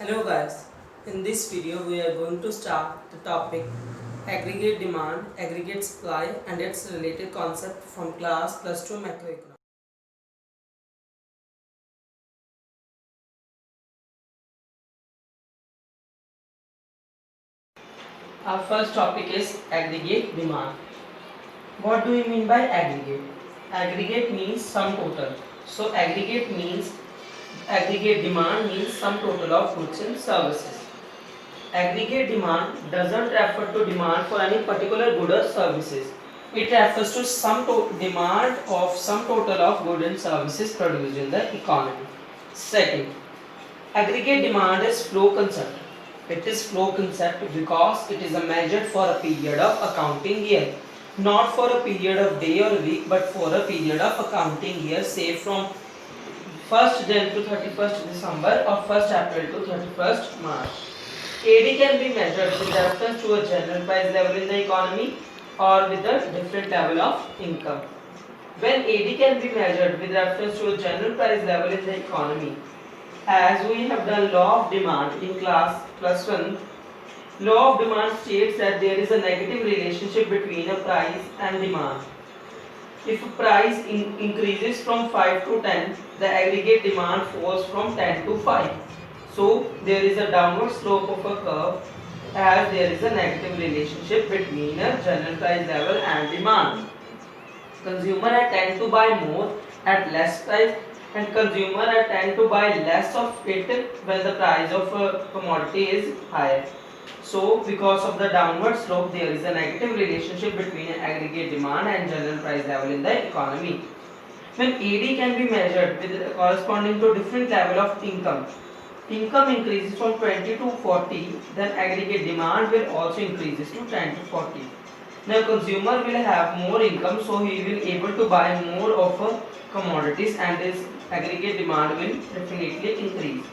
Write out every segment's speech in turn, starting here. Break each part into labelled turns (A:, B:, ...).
A: Hello guys, in this video we are going to start the topic aggregate demand, aggregate supply and its related concept from class plus 2 macroeconomics. Our first topic is aggregate demand. What do we mean by aggregate? Aggregate means sum total. So aggregate demand means sum total of goods and services. Aggregate demand doesn't refer to demand for any particular good or services. It refers to demand of sum total of goods and services produced in the economy. Second, aggregate demand is flow concept. It is flow concept because it is a measured for a period of accounting year, not for a period of day or week, but for a period of accounting year, say from 1st Jan to 31st December or 1st April to 31st March. AD can be measured with reference to a general price level in the economy or with a different level of income. When AD can be measured with reference to a general price level in the economy, as we have done law of demand in class plus 1, law of demand states that there is a negative relationship between a price and demand. If a price increases from 5 to 10, the aggregate demand falls from 10 to 5. So there is a downward slope of a curve as there is a negative relationship between a general price level and demand. Consumer are tend to buy more at less price and consumer are tend to buy less of it when the price of a commodity is higher. So because of the downward slope there is a negative relationship between aggregate demand and general price level in the economy. When AD can be measured with corresponding to different level of income, income increases from 20 to 40, then aggregate demand will also increases to 10 to 40. Now consumer will have more income, so he will able to buy more of commodities and his aggregate demand will definitely increase.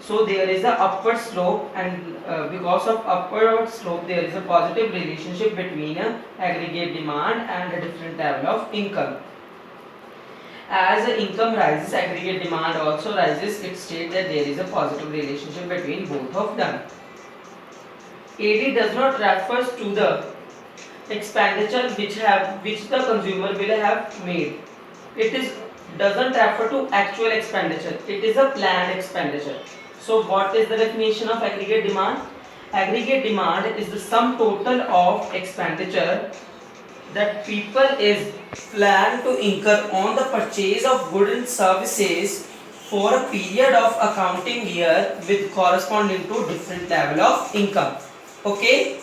A: So there is a upward slope and because of upward slope there is a positive relationship between aggregate demand and a different level of income. As the income rises, aggregate demand also rises. It states that there is a positive relationship between both of them. AD does not refer to the expenditure which the consumer will have made. It is doesn't refer to actual expenditure. It is a planned expenditure. So what is the definition of aggregate demand? Aggregate demand is the sum total of expenditure that people is planned to incur on the purchase of goods and services for a period of accounting year with corresponding to different level of income. Okay.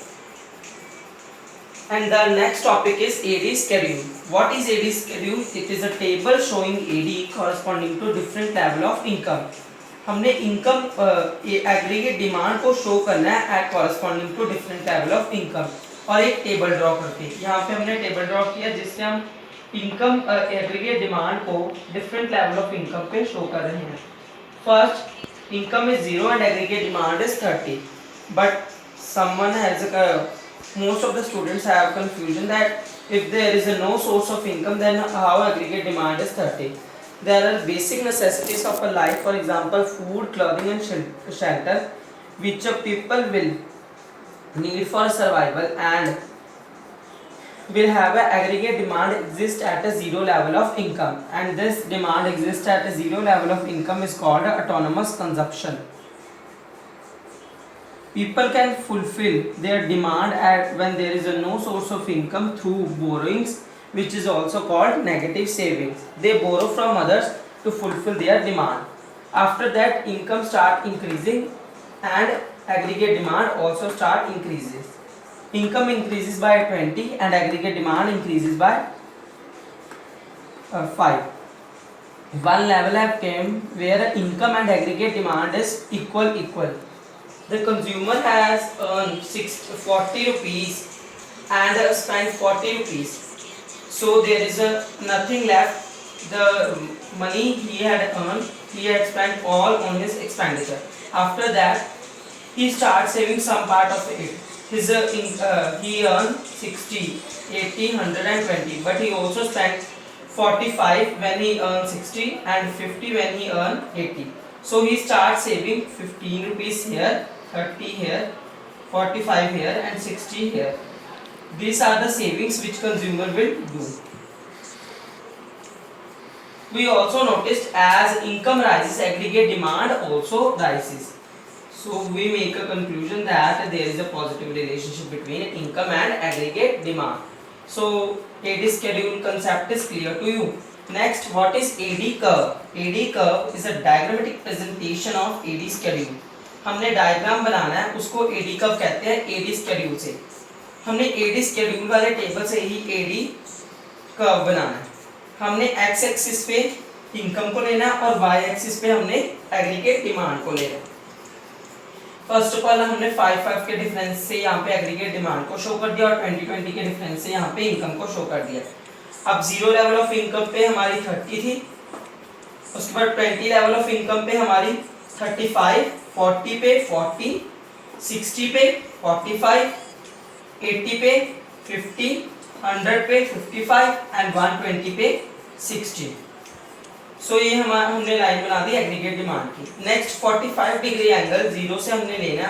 A: And the next topic is AD schedule. What is AD schedule? It is a table showing AD corresponding to different level of income. हमने income aggregate demand को show करना है at corresponding to different level of income और एक table draw करके यहाँ पे हमने टेबल ड्रॉ किया जिससे हम इनकम एग्रीगेट डिमांड को डिफरेंट लेवल ऑफ इनकम पे शो कर रहे हैं. First income is 0 and aggregate demand is 30, but someone has most of the students have confusion that if there is no source of income then how aggregate demand is 30. There are basic necessities of a life, for example food, clothing and shelter, which people will need for survival and will have an aggregate demand exist at a zero level of income, and this demand exists at a zero level of income is called autonomous consumption. People can fulfill their demand when there is no source of income through borrowings, which is also called negative savings. They borrow from others to fulfill their demand. After that, income start increasing and aggregate demand also start increases. Income increases by 20 and aggregate demand increases by 5. One level have came where income and aggregate demand is equal. The consumer has earned 40 rupees and spent 40 rupees. So there is nothing left. The money he had earned, he had spent all on his expenditure. After that, he starts saving some part of it. He earned 60, 80, 120, but he also spent 45 when he earned 60 and 50 when he earned 80. So he starts saving 15 rupees here, 30 here, 45 here and 60 here. These are the savings which consumer will do. We also noticed as income rises, aggregate demand also rises. So we make a conclusion that there is a positive relationship between income and aggregate demand. So AD schedule concept is clear to you. Next, what is AD curve? AD curve is a diagrammatic presentation of AD schedule. हमने diagram बनाना है, उसको AD curve कहते हैं. AD schedule से हमने AD schedule वाले table से ही AD curve बनाना है. हमने x एक्सिस पे इनकम को लेना और y एक्सिस पे हमने एग्रीगेट डिमांड को लेना. फर्स्ट ऑफ ऑल हमने 5 के डिफरेंस से यहाँ पे एग्रीगेट डिमांड को शो कर दिया और 20 के डिफरेंस से यहाँ पे इनकम को शो कर दिया. अब जीरो लेवल ऑफ इनकम पे हमारी 30 थी, उसके बाद 20 लेवल ऑफ इनकम पे हमारी 35, 40 पे 40, 60 पे 45, 80 पे 50, 100 पे 55 एंड 120 पे 60. सो ये हमने लाइन बना दी एग्रीगेट डिमांड की. नेक्स्ट 45 डिग्री एंगल जीरो से हमने लेना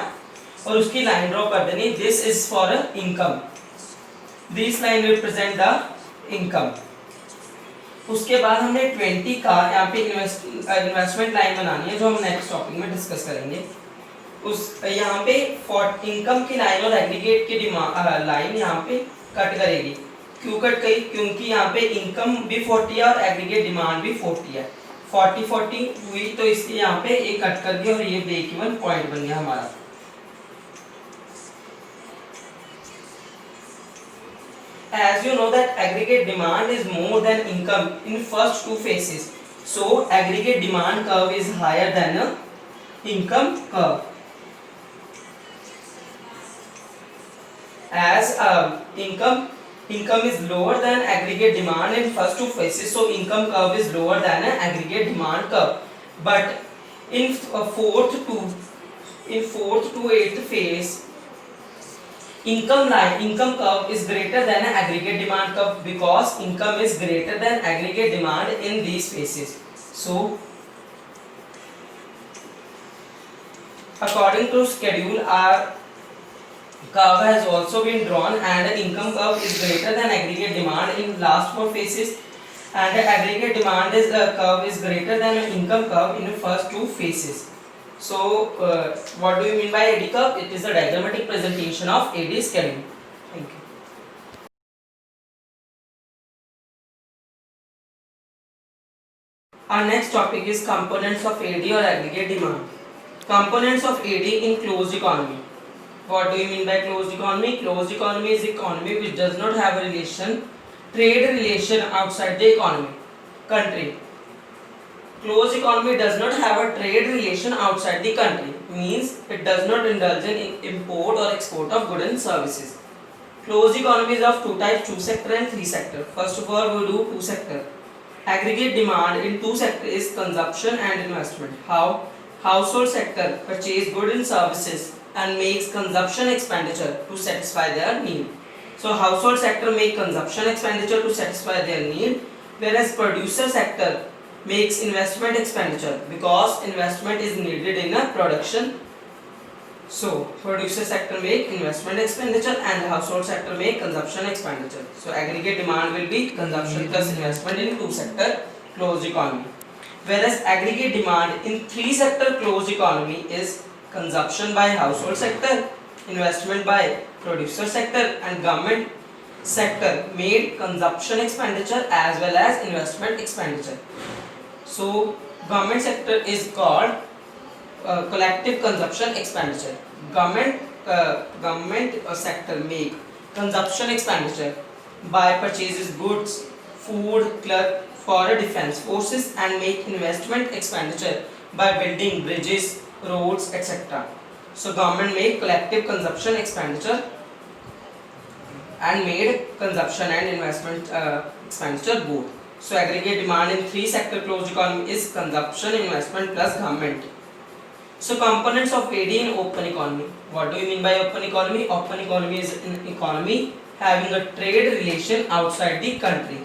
A: और उसकी लाइन ड्रॉ कर देनी. This is for income. This line represent the income. उसके बाद हमने 20 का यहाँ पे इन्वेस्टमेंट लाइन बनानी है जो हम नेक्स्ट टॉपिक में डिस्कस करेंगे. उस यहाँ पे इनकम की लाइन और एग्रीगेट की डिमांड लाइन यहाँ पे कट करेगी. क्यों कट गई? क्योंकि यहाँ पे इनकम भी 40 है और एग्रीगेट डिमांड भी 40 है. 40 हुई तो इसलिए यहाँ पे एक कट कर दिया और ये ब्रेक इवन पॉइंट बन गया हमारा. As you know that aggregate demand is more than income in first two phases, so aggregate demand curve is higher than income curve. As income is lower than aggregate demand in first two phases, so income curve is lower than aggregate demand curve. But in fourth to eighth phase, income curve is greater than aggregate demand curve because income is greater than aggregate demand in these phases. So according to schedule, our curve has also been drawn and income curve is greater than aggregate demand in last four phases and aggregate demand curve is greater than income curve in the first two phases. So what do you mean by AD curve? It is a diagrammatic presentation of AD schedule. Thank you. Our next topic is components of AD or aggregate demand. Components of AD in closed economy. What do you mean by closed economy? Closed economy is economy which does not have a trade relation outside the country. Closed economy does not have a trade relation outside the country, means it does not indulge in import or export of goods and services. Closed economy is of two types, two sector and three sector. First of all, we do two sector. Aggregate demand in two sector is consumption and investment. How? Household sector purchase goods and services and makes consumption expenditure to satisfy their need. So household sector make consumption expenditure to satisfy their need, whereas producer sector makes investment expenditure because investment is needed in a production. So producer sector make investment expenditure and household sector make consumption expenditure. So aggregate demand will be consumption plus investment in two sector closed economy, whereas aggregate demand in three sector closed economy is consumption by household sector, investment by producer sector and government sector made consumption expenditure as well as investment expenditure. So government sector is called collective consumption expenditure. Government sector make consumption expenditure by purchases goods, food, cloth for defense forces and make investment expenditure by building bridges, roads, etc. So government make collective consumption expenditure and made consumption and investment expenditure both. So aggregate demand in three sector closed economy is consumption, investment plus government. So components of AD in open economy. What do you mean by open economy? Open economy is an economy having a trade relation outside the country.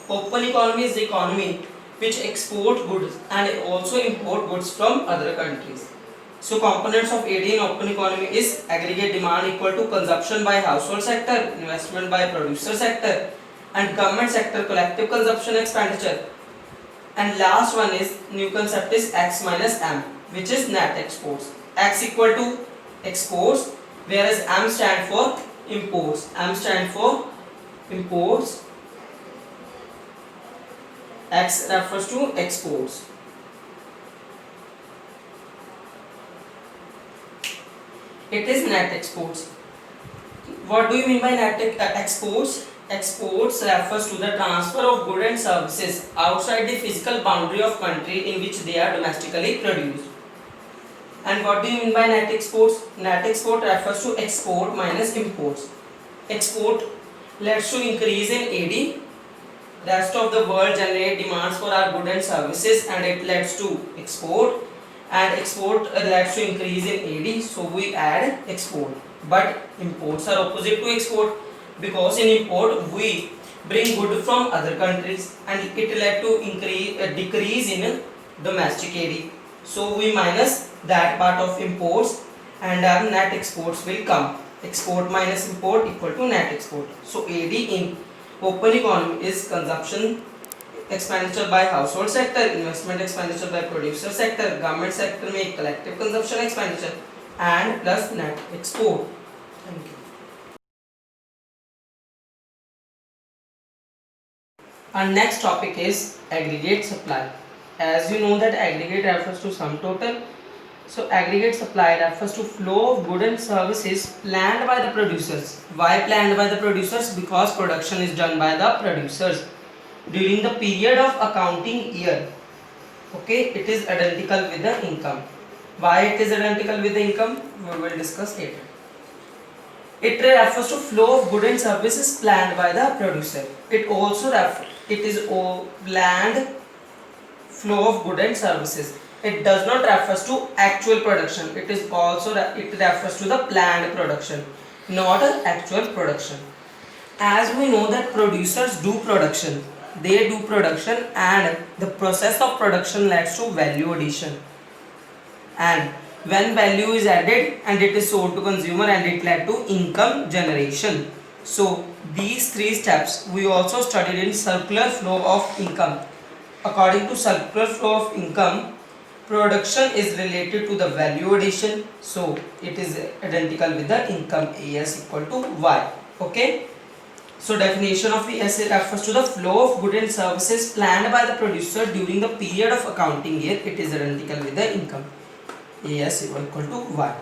A: Open economy is the economy which export goods and also import goods from other countries. So components of AD in open economy is aggregate demand equal to consumption by household sector, investment by producer sector, and government sector collective consumption expenditure. And last one is new concept is X minus M, which is net exports. X equal to exports, whereas M stand for imports. M stand for imports. X refers to exports. It is net exports. What do you mean by net exports? Exports refers to the transfer of goods and services outside the physical boundary of country in which they are domestically produced. And what do you mean by net exports? Net export refers to export minus imports. Export leads to increase in AD. Rest of the world generate demands for our goods and services, and it leads to export. And export leads to increase in AD, so we add export. But imports are opposite to export, because in import we bring good from other countries, and it led to decrease in domestic AD. So we minus that part of imports, and our net exports will come. Export minus import equal to net export. So AD in open economy is consumption expenditure by household sector, investment expenditure by producer sector, government sector में collective consumption expenditure, and plus net export. Thank you. Our next topic is aggregate supply. As you know that aggregate refers to sum total. So aggregate supply refers to flow of goods and services planned by the producers. Why planned by the producers? Because production is done by the producers during the period of accounting year. Okay, it is identical with the income. Why it is identical with the income? We will discuss later. It refers to flow of goods and services planned by the producer. It is planned flow of goods and services. It does not refers to actual production. It refers to the planned production, not actual production. As we know that producers do production, they do production, and the process of production leads to value addition. And when value is added and it is sold to consumer, and it led to income generation. So these three steps we also studied in circular flow of income. According to circular flow of income, production is related to the value addition, so it is identical with the income. AS equal to Y. Okay. So definition of AS refers to the flow of goods and services planned by the producer during the period of accounting year. It is identical with the income. AS equal to Y.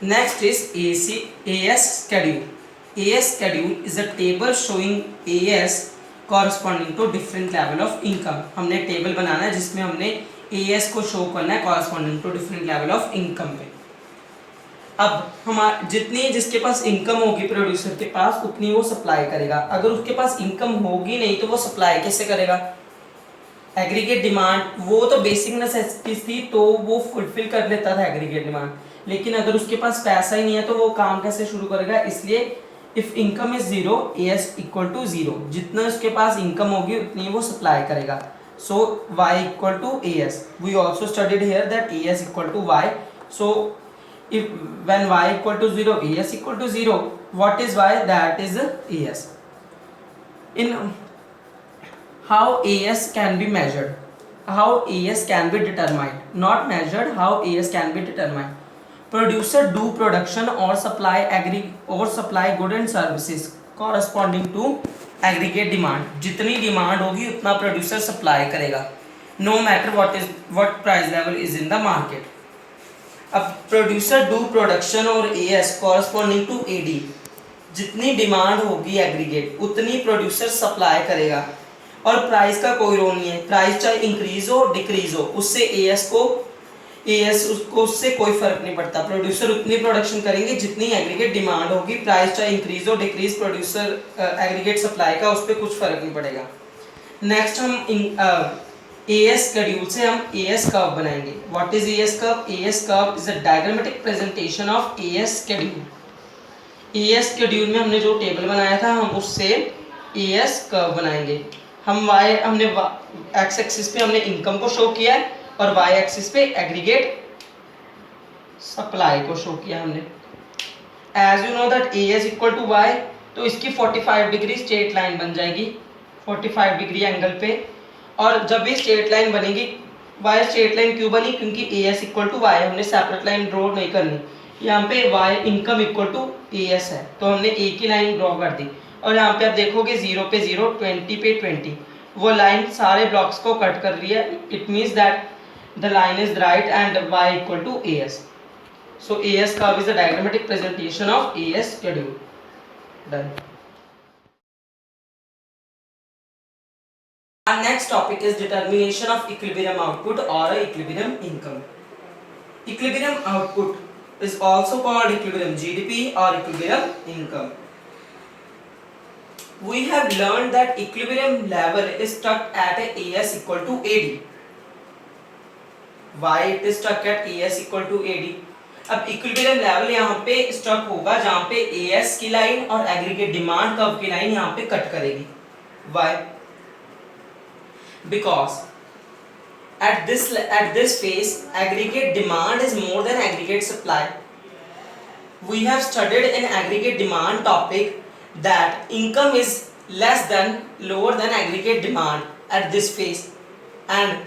A: Next is AS schedule. AS schedule is a table showing AS corresponding to different level of income. हमने table बनाना है जिसमें हमने AS को show करना है corresponding to different level of income पे. अब हमारे जिसके पास इनकम होगी प्रोड्यूसर के पास, उतनी वो सप्लाई करेगा. अगर उसके पास इनकम होगी नहीं तो वो सप्लाई कैसे करेगा? एग्रीगेट डिमांड वो तो बेसिक नेसेसिटीज थी, तो वो फुलफिल कर लेता था एग्रीगेट डिमांड. लेकिन अगर उसके पास पैसा ही नहीं है तो वो काम कैसे शुरू करेगा? इसलिए if income is zero, S equal to zero. जितना उसके पास इनकम होगी उतनी वो सप्लाई करेगा. So y equal to S. We also studied here that S equal to y. So if when y equal to 0, as equal to 0, what is y? That is as. In how as can be measured, how as can be determined, not measured, how as can be determined. Producer do production or supply goods and services corresponding to aggregate demand. जितनी demand होगी उतना producer supply करेगा, no matter what price level is in the market. अब producer do production और as corresponding to AD. जितनी demand होगी aggregate उतनी producer supply करेगा, और प्राइस का कोई रोल नहीं है. प्राइस चाहे इंक्रीज हो डिक्रीज हो, उससे एएस उसको उससे कोई फर्क नहीं पड़ता. प्रोड्यूसर उतनी प्रोडक्शन करेंगे जितनी एग्रीगेट डिमांड होगी. प्राइस चाहे इंक्रीज हो डिक्रीज, प्रोड्यूसर एग्रीगेट सप्लाई का उस पर कुछ फर्क नहीं पड़ेगा. नेक्स्ट हम AS schedule से हम AS curve बनाएंगे. What is AS curve? AS curve is a diagrammatic presentation of AS schedule. AS schedule में हमने जो टेबल बनाया था हम उससे AS curve बनाएंगे. हमने एक्स एक्सिस पे हमने इनकम को शो किया है और वाई एक्सिस पे एग्रीगेट सप्लाई को शो किया हमने। As you know that A is equal to Y, तो इसकी 45 डिग्री स्ट्रेट लाइन बन जाएगी 45 डिग्री एंगल पे। और जब ये स्ट्रेट लाइन बनेगी, वाई स्ट्रेट लाइन क्यों बनी, क्योंकि A S equal to Y, हमने सेपरेट लाइन ड्रॉ नहीं करनी। यहाँ पे Y income equal to A S है तो हमने एक ही लाइन ड्रॉ कर दी। और यहाँ पे आप देखोगे 0 पे 0, 20 पे 20, वो लाइन सारे ब्लॉक्स को कट कर रही है। It means that the line is right and Y equal to A S. So AS curve is a diagrammatic presentation of AS schedule. Done. Our next topic is determination of equilibrium output or equilibrium income. Equilibrium output is also called equilibrium GDP or equilibrium income. We have learned that equilibrium level is struck at AS equal to AD. Why it is struck at AS equal to AD? अब equilibrium level यहाँ पे stuck होगा जहाँ पे as की line और aggregate demand curve की line यहाँ पे कट करेगी। Why? Because at this phase aggregate demand is more than aggregate supply. We have studied in aggregate demand topic that income is less than lower than aggregate demand at this phase. And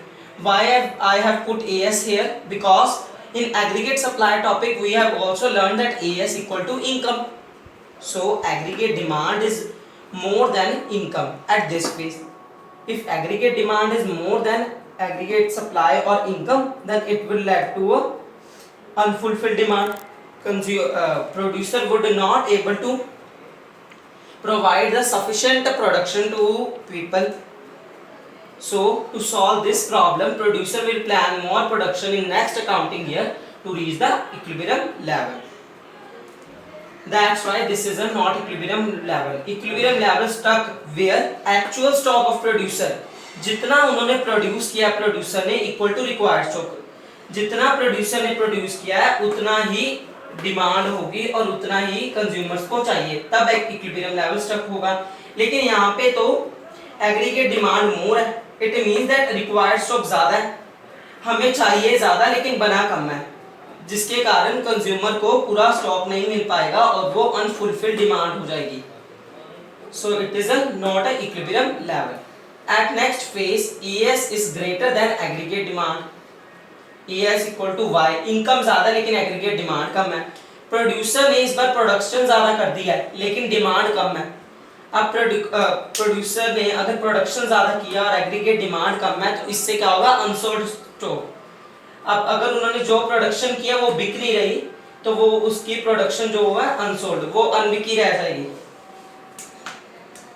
A: why I have put AS here? Because in aggregate supply topic we have also learned that AS equal to income. So aggregate demand is more than income at this phase. If aggregate demand is more than aggregate supply or income, then it will lead to a unfulfilled demand. Producer would not able to provide the sufficient production to people. So to solve this problem, producer will plan more production in next accounting year to reach the equilibrium level. That's why this is a not equilibrium level. Equilibrium level stuck where actual stock of producer, जितना उन्होंने produce किया producer ने, equal to required stock. जितना producer ने produce किया है उतना ही demand होगी और उतना ही कंज्यूमर्स को चाहिए, तब एक इक्विलिब्रियम लेवल स्टक होगा। लेकिन यहाँ पे तो एग्रीगेट डिमांड मोर है, it means that required stock ज्यादा है, हमें चाहिए ज्यादा लेकिन बना कम है, जिसके कारण कंज्यूमर को पूरा स्टॉक नहीं मिल पाएगा और वो अनफुलफिल्ड डिमांड हो जाएगी। So it is not a equilibrium level. At next phase ES is greater than aggregate demand, ES equal to Y, income ज्यादा लेकिन एग्रीगेट डिमांड कम है। प्रोड्यूसर ने इस बार प्रोडक्शन ज्यादा कर दिया है लेकिन डिमांड कम है। अब प्रोड्यूसर ने अगर प्रोडक्शन ज्यादा किया और एग्रीगेट डिमांड कम है तो इससे क्या होगा, अनसोल्ड स्टॉक। अब अगर उन्होंने जो प्रोडक्शन किया वो बिक नहीं रही तो वो उसकी प्रोडक्शन जो है अनसोल्ड, वो अनबिकी रह जाएगी।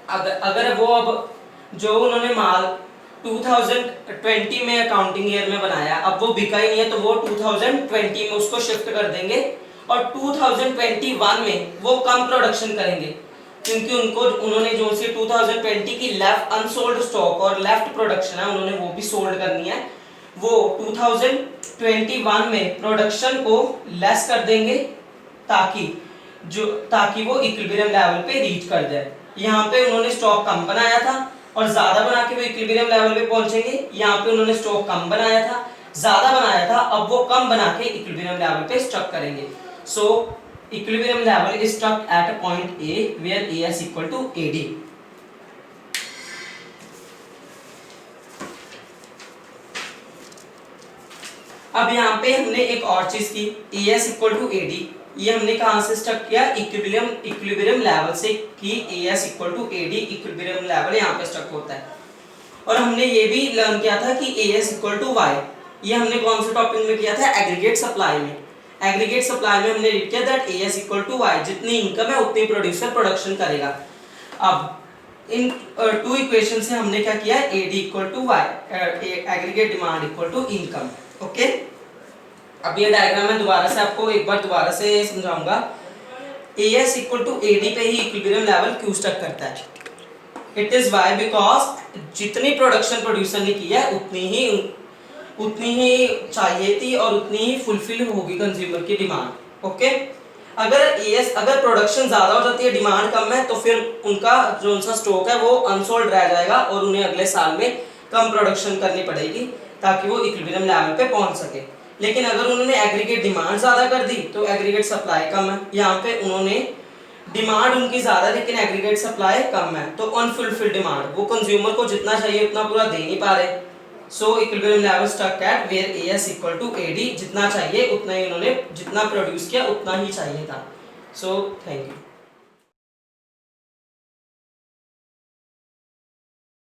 A: अगर वो अब जो उन्होंने माल 2020 में अकाउंटिंग ईयर में बनाया, अब वो बिका ही नहीं है तो वो 2020 में उसको शिफ्ट कर देंगे और 2021 में वो कम प्रोडक्शन करेंगे, क्योंकि उन्होंने जो सी 2020 की लेफ्ट अनसोल्ड स्टॉक और लेफ्ट प्रोडक्शन है उन्होंने वो भी सोल्ड करनी है। वो 2021 में प्रोडक्शन को लेस कर देंगे ताकि वो इक्विलिब्रियम लेवल पे रीच कर जाए। यहाँ पे उन्होंने स्टॉक कम बनाया था और ज्यादा बना के वो इक्विलिब्रियम लेवल पे पहुंचेंगे। यहाँ पे उन्होंने स्टॉक कम बनाया था, ज्यादा बनाया था, अब वो कम बना के इक्विलिब्रियम लेवल पे स्टक करेंगे। सो equilibrium level is stuck at a point A where AS equal to AD. अब यहाँ पे हमने एक और चीज की, AS equal to AD, ये हमने कहाँ से स्टक किया, इक्विलिब्रियम लेवल से कि AS equal to AD equilibrium level यहाँ पे स्टक होता है। और हमने ये भी लर्न किया था कि AS equal to Y, ये हमने कौन से टॉपिक में किया था, एग्रीगेट सप्लाई में। एग्रीगेट सप्लाई में हमने लिख किया that AS equal to Y, जितनी इनकम है उतनी प्रोड्यूसर प्रोडक्शन करेगा। अब इन टू इक्वेशन से हमने क्या किया, AD equal to Y, aggregate demand equal to income. Okay, अब ये डायग्राम मैं दोबारा से आपको एक बार दोबारा से समझाऊंगा। AS इक्वल टू AD पे ही इक्विलिब्रियम लेवल क्यों स्टक करता है, इट इज वाई बिकॉज जितनी प्रोडक्शन प्रोड्यूसर ने की है उतनी ही चाहिए थी और उतनी ही फुलफिल होगी कंज्यूमर की डिमांड। ओके, अगर प्रोडक्शन ज़्यादा हो जाती है, डिमांड कम है, तो फिर उनका जो उनका स्टॉक है वो अनसोल्ड रह जाएगा और उन्हें अगले साल में कम प्रोडक्शन करनी पड़ेगी ताकि वो इक्विलिब्रियम लेवल पे पहुंच सके। लेकिन अगर उन्होंने एग्रीगेट डिमांड ज़्यादा कर दी तो एग्रीगेट सप्लाई कम है। यहाँ पे उन्होंने डिमांड उनकी ज़्यादा लेकिन एग्रीगेट सप्लाई कम है, तो अनफुलफिल्ड डिमांड, वो कंज्यूमर को जितना चाहिए उतना पूरा दे नहीं पा रहे। So equilibrium level stuck at where AS equal to AD, जितना चाहिए उतना ही उन्होंने जितना प्रोड्यूस किया उतना ही चाहिए था। So thank you.